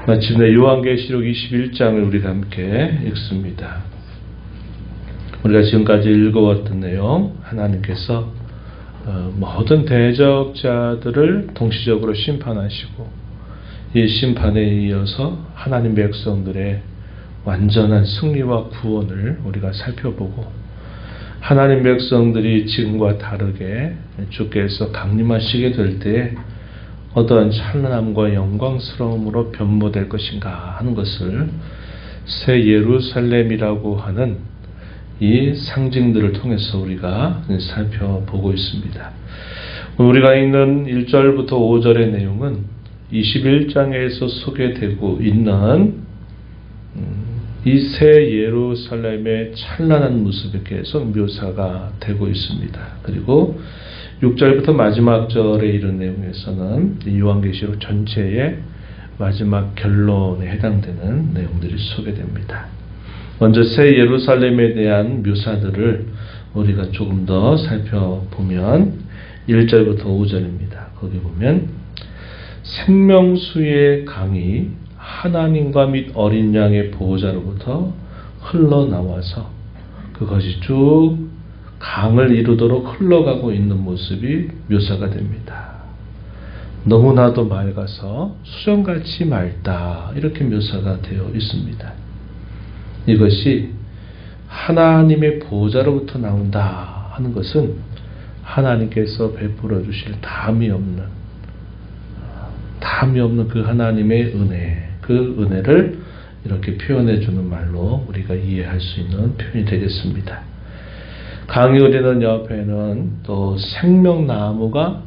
마침내 요한계시록 21장을 우리가 함께 읽습니다. 우리가 지금까지 읽어왔던 내용, 하나님께서 모든 대적자들을 동시적으로 심판하시고 이 심판에 이어서 하나님 백성들의 완전한 승리와 구원을 우리가 살펴보고, 하나님 백성들이 지금과 다르게 주께서 강림하시게 될 때에 어떠한 찬란함과 영광스러움으로 변모될 것인가 하는 것을 새 예루살렘이라고 하는 이 상징들을 통해서 우리가 살펴보고 있습니다. 우리가 읽는 1절부터 5절의 내용은 21장에서 소개되고 있는 이 새 예루살렘의 찬란한 모습이 계속 묘사가 되고 있습니다. 그리고 6절부터 마지막 절에 이른 내용에서는 요한계시록 전체의 마지막 결론에 해당되는 내용들이 소개됩니다. 먼저 새 예루살렘에 대한 묘사들을 우리가 조금 더 살펴보면 1절부터 5절입니다. 거기 보면 생명수의 강이 하나님과 및 어린 양의 보호자로부터 흘러나와서 그것이 쭉 강을 이루도록 흘러가고 있는 모습이 묘사가 됩니다. 너무나도 맑아서 수정같이 맑다, 이렇게 묘사가 되어 있습니다. 이것이 하나님의 보호자로부터 나온다 하는 것은 하나님께서 베풀어 주실 담이 없는 그 하나님의 은혜, 그 은혜를 이렇게 표현해 주는 말로 우리가 이해할 수 있는 표현이 되겠습니다. 강이 흐르는 옆에는 또 생명나무가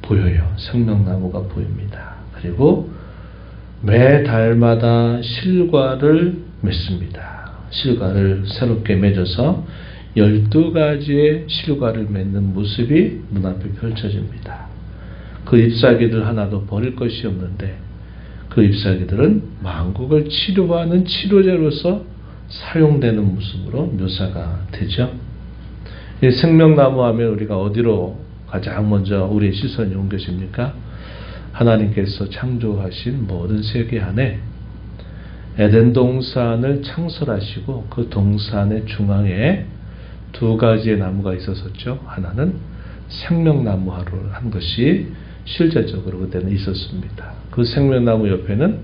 보여요. 생명나무가 보입니다. 그리고 매 달마다 실과를 맺습니다. 실과를 새롭게 맺어서 12가지의 실과를 맺는 모습이 눈앞에 펼쳐집니다. 그 잎사귀들 하나도 버릴 것이 없는데 그 잎사귀들은 만국을 치료하는 치료제로서 사용되는 모습으로 묘사가 되죠. 이 생명나무 하면 우리가 어디로 가장 먼저 우리의 시선이 옮겨집니까? 하나님께서 창조하신 모든 세계 안에 에덴 동산을 창설하시고 그 동산의 중앙에 두 가지의 나무가 있었었죠. 하나는 생명나무화로 한 것이 실제적으로 그때는 있었습니다. 그 생명나무 옆에는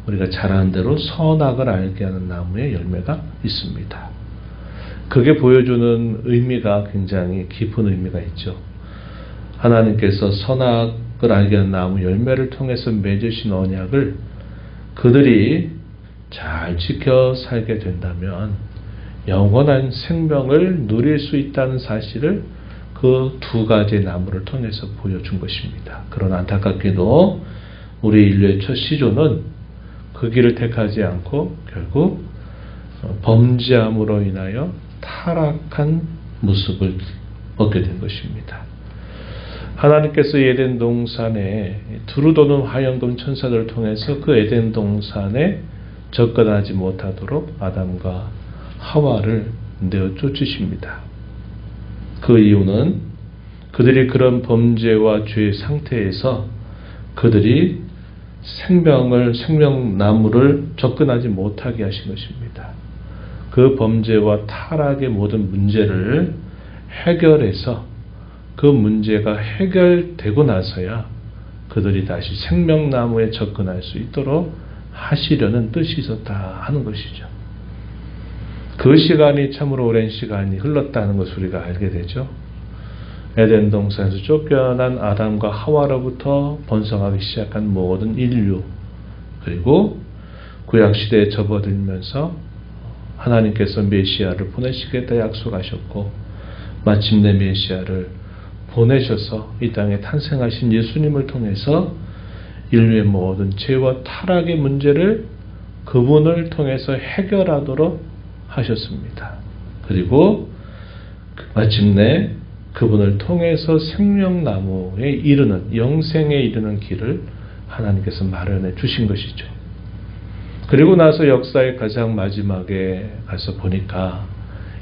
우리가 잘 아는 대로 선악을 알게 하는 나무의 열매가 있습니다. 그게 보여주는 의미가 굉장히 깊은 의미가 있죠. 하나님께서 선악을 알게 하는 나무 열매를 통해서 맺으신 언약을 그들이 잘 지켜 살게 된다면 영원한 생명을 누릴 수 있다는 사실을 그 두 가지의 나무를 통해서 보여준 것입니다. 그러나 안타깝게도 우리 인류의 첫 시조는 그 길을 택하지 않고 결국 범죄함으로 인하여 타락한 모습을 얻게 된 것입니다. 하나님께서 에덴 동산에 두루 도는 화염금 천사들을 통해서 그 에덴 동산에 접근하지 못하도록 아담과 하와를 내어 쫓으십니다. 그 이유는 그들이 그런 범죄와 죄의 상태에서 그들이 생명나무를 접근하지 못하게 하신 것입니다. 그 범죄와 타락의 모든 문제를 해결해서 그 문제가 해결되고 나서야 그들이 다시 생명나무에 접근할 수 있도록 하시려는 뜻이 있었다 하는 것이죠. 그 시간이 참으로 오랜 시간이 흘렀다는 것을 우리가 알게 되죠. 에덴 동산에서 쫓겨난 아담과 하와로부터 번성하기 시작한 모든 인류, 그리고 구약시대에 접어들면서 하나님께서 메시아를 보내시겠다 약속하셨고 마침내 메시아를 보내셔서 이 땅에 탄생하신 예수님을 통해서 인류의 모든 죄와 타락의 문제를 그분을 통해서 해결하도록 하셨습니다. 그리고 마침내 그분을 통해서 생명나무에 이르는, 영생에 이르는 길을 하나님께서 마련해 주신 것이죠. 그리고 나서 역사의 가장 마지막에 가서 보니까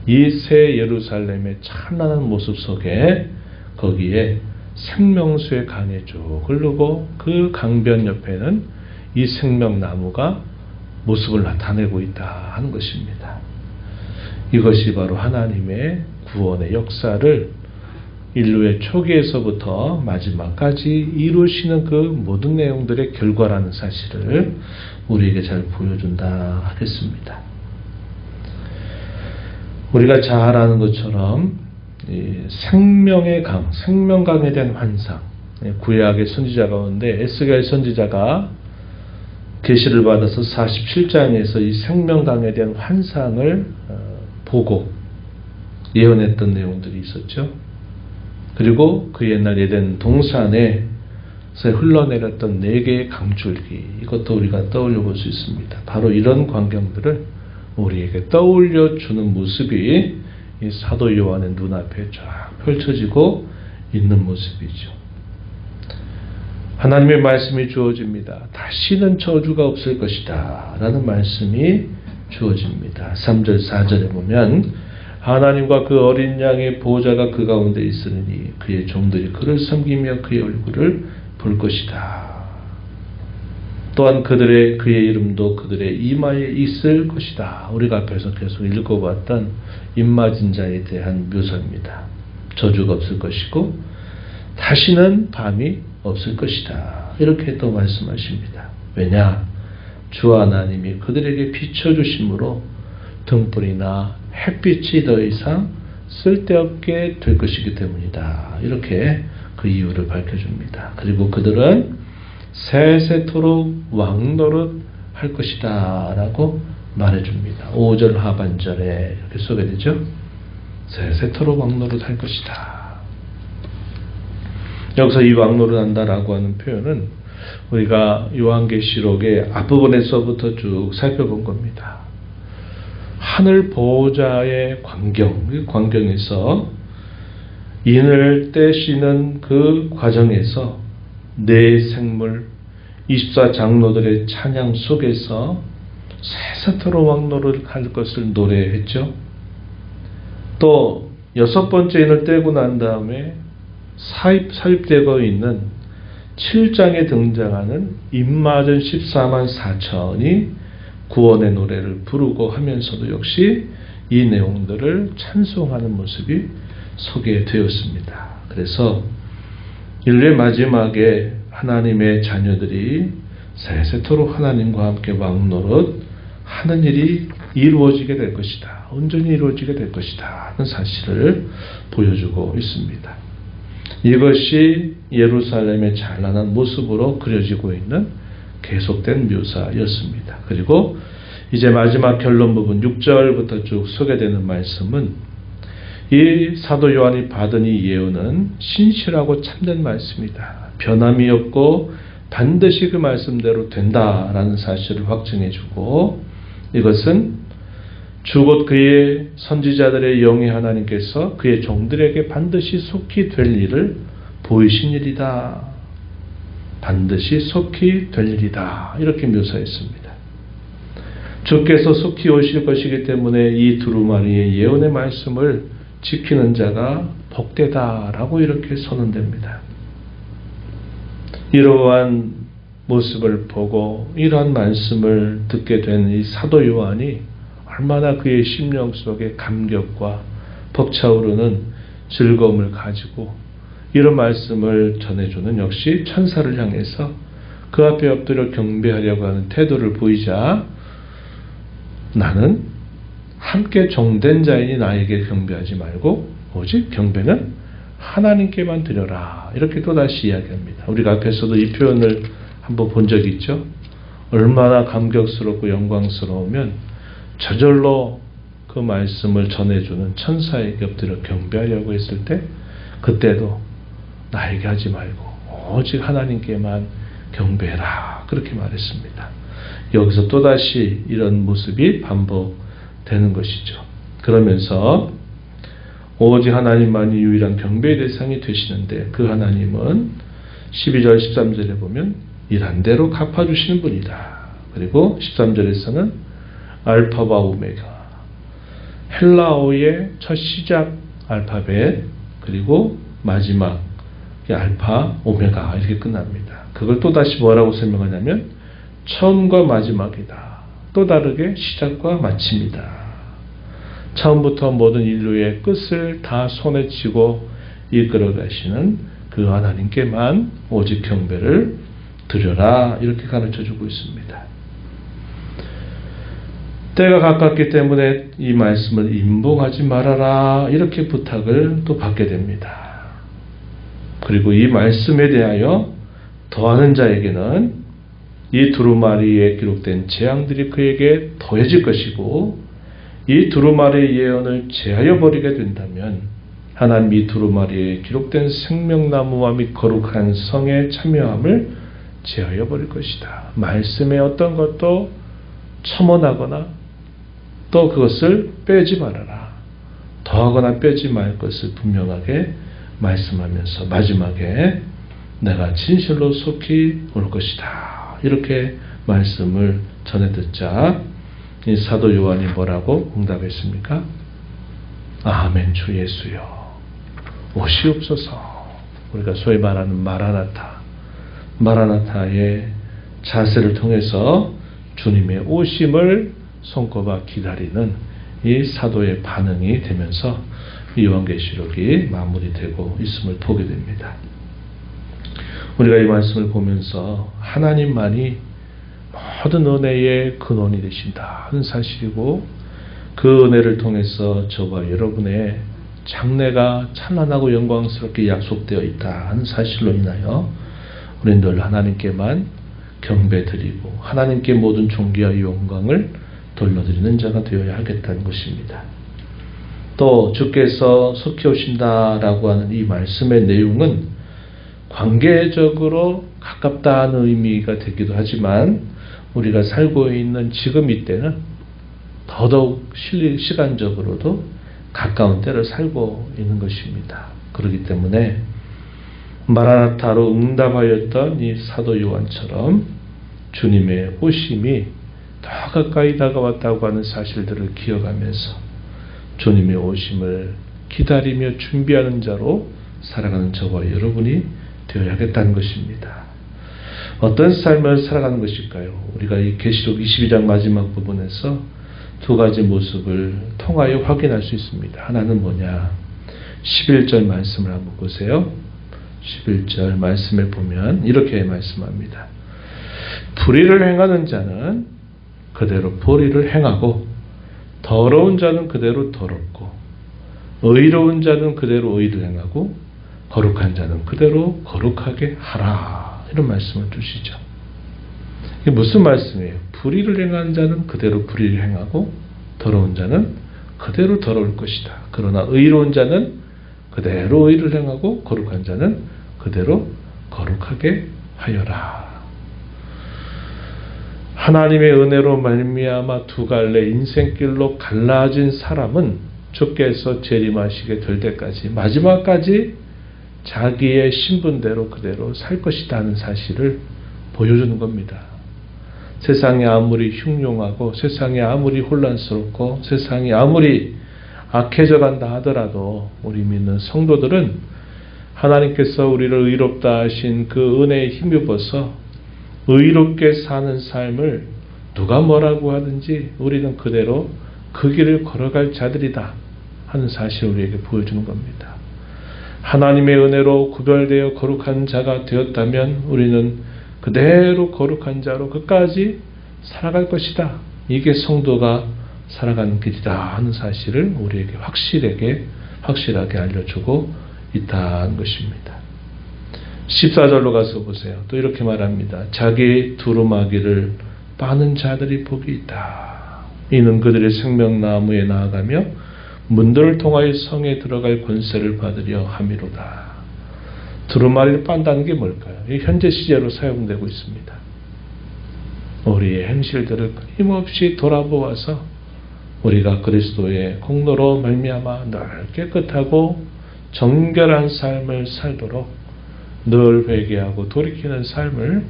이 새 예루살렘의 찬란한 모습 속에 거기에 생명수의 강이 쭉 흐르고 그 강변 옆에는 이 생명나무가 모습을 나타내고 있다 하는 것입니다. 이것이 바로 하나님의 구원의 역사를 인류의 초기에서부터 마지막까지 이루시는 그 모든 내용들의 결과라는 사실을 우리에게 잘 보여준다 하겠습니다. 우리가 잘 아는 것처럼 생명의 강, 생명강에 대한 환상, 구약의 선지자 가운데 에스겔 선지자가 계시를 받아서 47장에서 이 생명강에 대한 환상을 보고 예언했던 내용들이 있었죠. 그리고 그 옛날 에덴 동산에서 흘러내렸던 4개의 강줄기, 이것도 우리가 떠올려 볼 수 있습니다. 바로 이런 광경들을 우리에게 떠올려 주는 모습이 이 사도 요한의 눈앞에 쫙 펼쳐지고 있는 모습이죠. 하나님의 말씀이 주어집니다. 다시는 저주가 없을 것이다 라는 말씀이 주어집니다. 3절 4절에 보면 하나님과 그 어린 양의 보호자가 그 가운데 있으니 그의 종들이 그를 섬기며 그의 얼굴을 볼 것이다. 또한 그의 이름도 그들의 이마에 있을 것이다. 우리가 앞에서 계속 읽어봤던 임마진자에 대한 묘사입니다. 저주가 없을 것이고 다시는 밤이 없을 것이다. 이렇게 또 말씀하십니다. 왜냐? 주 하나님이 그들에게 비춰주심으로 등불이나 햇빛이 더 이상 쓸데없게 될 것이기 때문이다. 이렇게 그 이유를 밝혀줍니다. 그리고 그들은 세세토록 왕노릇 할 것이다 라고 말해줍니다. 5절 하반절에 이렇게 소개되죠. 세세토록 왕노릇 할 것이다. 여기서 이 왕노릇 한다라고 하는 표현은 우리가 요한계시록의 앞부분에서부터 쭉 살펴본 겁니다. 하늘 보호자의 광경에서 인을 떼시는 그 과정에서 네 생물 24장로들의 찬양 속에서 세세토록 왕노릇 할 것을 노래했죠. 또 6번째 인을 떼고 난 다음에 삽입되고 있는 7장에 등장하는 임마전 14만 4천이 구원의 노래를 부르고 하면서도 역시 이 내용들을 찬송하는 모습이 소개되었습니다. 그래서 인류의 마지막에 하나님의 자녀들이 세세토록 하나님과 함께 왕노릇 하는 일이 이루어지게 될 것이다. 온전히 이루어지게 될 것이다. 하는 사실을 보여주고 있습니다. 이것이 예루살렘의 찬란한 모습으로 그려지고 있는 계속된 묘사였습니다. 그리고 이제 마지막 결론 부분 6절부터 쭉 소개되는 말씀은 이 사도 요한이 받은 이 예언은 신실하고 참된 말씀이다. 변함이 없고 반드시 그 말씀대로 된다라는 사실을 확증해주고 이것은 주 곧 그의 선지자들의 영의 하나님께서 그의 종들에게 반드시 속히 될 일을 보이신 일이다. 반드시 속히 될 일이다. 이렇게 묘사했습니다. 주께서 속히 오실 것이기 때문에 이 두루마리의 예언의 말씀을 지키는 자가 복되다라고 이렇게 선언됩니다. 이러한 모습을 보고 이러한 말씀을 듣게 된 이 사도 요한이 얼마나 그의 심령 속에 감격과 벅차오르는 즐거움을 가지고 이런 말씀을 전해주는 역시 천사를 향해서 그 앞에 엎드려 경배하려고 하는 태도를 보이자 나는 함께 종된 자이니 나에게 경배하지 말고 오직 경배는 하나님께만 드려라. 이렇게 또다시 이야기합니다. 우리가 앞에서도 이 표현을 한번 본 적이 있죠. 얼마나 감격스럽고 영광스러우면 저절로 그 말씀을 전해주는 천사에게 엎드려 경배하려고 했을 때 그때도 나에게 하지 말고 오직 하나님께만 경배해라. 그렇게 말했습니다. 여기서 또다시 이런 모습이 반복되는 것이죠. 그러면서 오직 하나님만이 유일한 경배의 대상이 되시는데 그 하나님은 12절 13절에 보면 일한 대로 갚아주시는 분이다. 그리고 13절에서는 알파와 오메가 헬라어의 첫 시작 알파벳 그리고 마지막 알파 오메가 이렇게 끝납니다. 그걸 또다시 뭐라고 설명하냐면 처음과 마지막이다. 또 다르게 시작과 마침이다. 처음부터 모든 인류의 끝을 다 손에 쥐고 이끌어 가시는 그 하나님께만 오직 경배를 드려라. 이렇게 가르쳐주고 있습니다. 때가 가깝기 때문에 이 말씀을 임봉하지 말아라. 이렇게 부탁을 또 받게 됩니다. 그리고 이 말씀에 대하여 더하는 자에게는 이 두루마리에 기록된 재앙들이 그에게 더해질 것이고, 이 두루마리의 예언을 제하여 버리게 된다면 하나님 이 두루마리에 기록된 생명나무와 및 거룩한 성의 참여함을 제하여 버릴 것이다. 말씀의 어떤 것도 첨언하거나 또 그것을 빼지 말아라. 더하거나 빼지 말 것을 분명하게 말씀하면서 마지막에 내가 진실로 속히 올 것이다. 이렇게 말씀을 전해 듣자 이 사도 요한이 뭐라고 응답했습니까? 아멘 주 예수여 오시옵소서. 우리가 소위 말하는 마라나타의 자세를 통해서 주님의 오심을 손꼽아 기다리는 이 사도의 반응이 되면서 이 요한계시록이 마무리되고 있음을 보게 됩니다. 우리가 이 말씀을 보면서 하나님만이 모든 은혜의 근원이 되신다 하는 사실이고, 그 은혜를 통해서 저와 여러분의 장래가 찬란하고 영광스럽게 약속되어 있다 하는 사실로 인하여 우리는 늘 하나님께만 경배드리고 하나님께 모든 존귀와 영광을 돌려드리는 자가 되어야 하겠다는 것입니다. 또 주께서 속히 오신다라고 하는 이 말씀의 내용은 관계적으로 가깝다는 의미가 되기도 하지만 우리가 살고 있는 지금 이때는 더더욱 시간적으로도 가까운 때를 살고 있는 것입니다. 그렇기 때문에 마라나타로 응답하였던 이 사도 요한처럼 주님의 오심이 더 가까이 다가왔다고 하는 사실들을 기억하면서 주님의 오심을 기다리며 준비하는 자로 살아가는 저와 여러분이 되어야겠다는 것입니다. 어떤 삶을 살아가는 것일까요? 우리가 이 계시록 22장 마지막 부분에서 두 가지 모습을 통하여 확인할 수 있습니다. 하나는 뭐냐? 11절 말씀을 한번 보세요. 11절 말씀을 보면 이렇게 말씀합니다. 불의를 행하는 자는 그대로 불의를 행하고, 더러운 자는 그대로 더럽고, 의로운 자는 그대로 의를 행하고, 거룩한 자는 그대로 거룩하게 하라. 이런 말씀을 주시죠. 이게 무슨 말씀이에요? 불의를 행하는 자는 그대로 불의를 행하고, 더러운 자는 그대로 더러울 것이다. 그러나 의로운 자는 그대로 의를 행하고, 거룩한 자는 그대로 거룩하게 하여라. 하나님의 은혜로 말미암아 두 갈래 인생길로 갈라진 사람은 주께서 재림하시게 될 때까지 마지막까지 자기의 신분대로 그대로 살 것이다 하는 사실을 보여주는 겁니다. 세상이 아무리 흉흉하고 세상이 아무리 혼란스럽고 세상이 아무리 악해져 간다 하더라도 우리 믿는 성도들은 하나님께서 우리를 의롭다 하신 그 은혜에 힘입어서 의롭게 사는 삶을 누가 뭐라고 하든지 우리는 그대로 그 길을 걸어갈 자들이다 하는 사실을 우리에게 보여주는 겁니다. 하나님의 은혜로 구별되어 거룩한 자가 되었다면 우리는 그대로 거룩한 자로 끝까지 살아갈 것이다. 이게 성도가 살아가는 길이다 하는 사실을 우리에게 확실하게 알려주고 있다는 것입니다. 14절로 가서 보세요. 또 이렇게 말합니다. 자기 두루마기를 빠는 자들이 복이 있다. 이는 그들의 생명나무에 나아가며 문들을 통하여 성에 들어갈 권세를 받으려 함이로다. 두루마리를 빤다는 게 뭘까요? 이 현재 시제로 사용되고 있습니다. 우리의 행실들을 끊임없이 돌아보아서 우리가 그리스도의 공로로 말미암아 늘 깨끗하고 정결한 삶을 살도록 늘 회개하고 돌이키는 삶을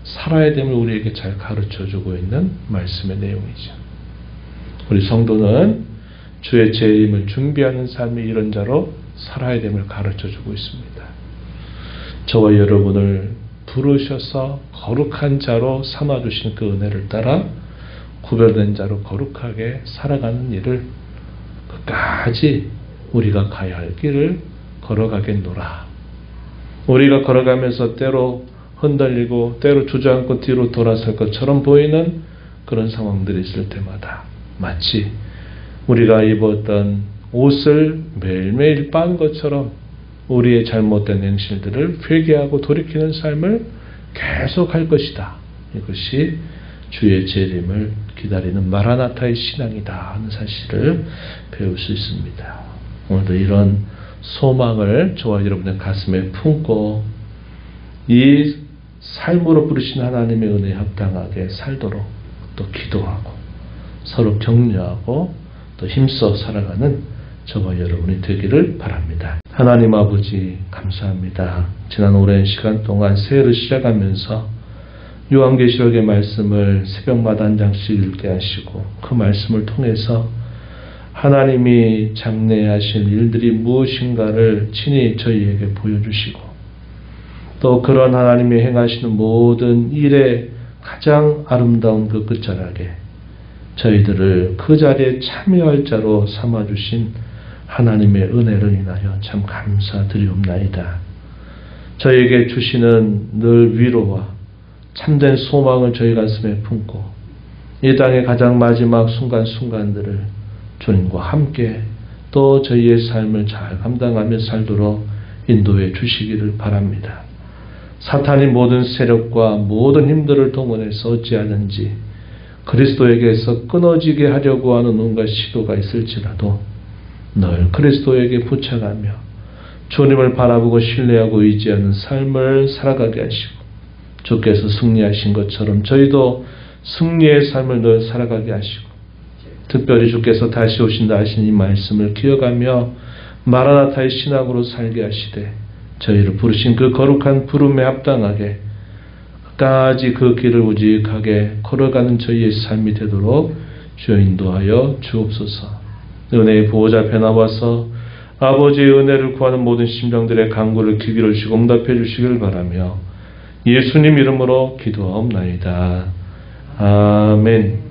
살아야 됨을 우리에게 잘 가르쳐주고 있는 말씀의 내용이죠. 우리 성도는 주의 재림을 준비하는 삶이 이런 자로 살아야 됨을 가르쳐주고 있습니다. 저와 여러분을 부르셔서 거룩한 자로 삼아주신 그 은혜를 따라 구별된 자로 거룩하게 살아가는 일을 끝까지 우리가 가야 할 길을 걸어가겠노라. 우리가 걸어가면서 때로 흔들리고 때로 주저앉고 뒤로 돌아설 것처럼 보이는 그런 상황들이 있을 때마다 마치 우리가 입었던 옷을 매일매일 빤 것처럼 우리의 잘못된 행실들을 회개하고 돌이키는 삶을 계속할 것이다. 이것이 주의 재림을 기다리는 마라나타의 신앙이다 하는 사실을 배울 수 있습니다. 오늘도 이런 소망을 저와 여러분의 가슴에 품고 이 삶으로 부르신 하나님의 은혜에 합당하게 살도록 또 기도하고 서로 격려하고 또 힘써 살아가는 저와 여러분이 되기를 바랍니다. 하나님 아버지 감사합니다. 지난 오랜 시간 동안 새해를 시작하면서 요한계시록의 말씀을 새벽마다 한 장씩 읽게 하시고 그 말씀을 통해서 하나님이 장래하실 일들이 무엇인가를 친히 저희에게 보여주시고 또 그런 하나님이 행하시는 모든 일의 가장 아름다운 그 끝자락에 저희들을 그 자리에 참여할 자로 삼아주신 하나님의 은혜를 인하여 참 감사드리옵나이다. 저희에게 주시는 늘 위로와 참된 소망을 저희 가슴에 품고 이 땅의 가장 마지막 순간순간들을 주님과 함께 또 저희의 삶을 잘 감당하며 살도록 인도해 주시기를 바랍니다. 사탄이 모든 세력과 모든 힘들을 동원해서 어찌하든지 그리스도에게서 끊어지게 하려고 하는 온갖 시도가 있을지라도 늘 그리스도에게 부착하며 주님을 바라보고 신뢰하고 의지하는 삶을 살아가게 하시고 주께서 승리하신 것처럼 저희도 승리의 삶을 늘 살아가게 하시고 특별히 주께서 다시 오신다 하신 이 말씀을 기억하며 마라나타의 신앙으로 살게 하시되 저희를 부르신 그 거룩한 부름에 합당하게 끝까지 그 길을 우직하게 걸어가는 저희의 삶이 되도록 주여 인도하여 주옵소서. 은혜의 보호자 앞에 나와서 아버지의 은혜를 구하는 모든 심령들의 간구를 귀 기울이시고 응답해 주시길 바라며 예수님 이름으로 기도하옵나이다. 아멘.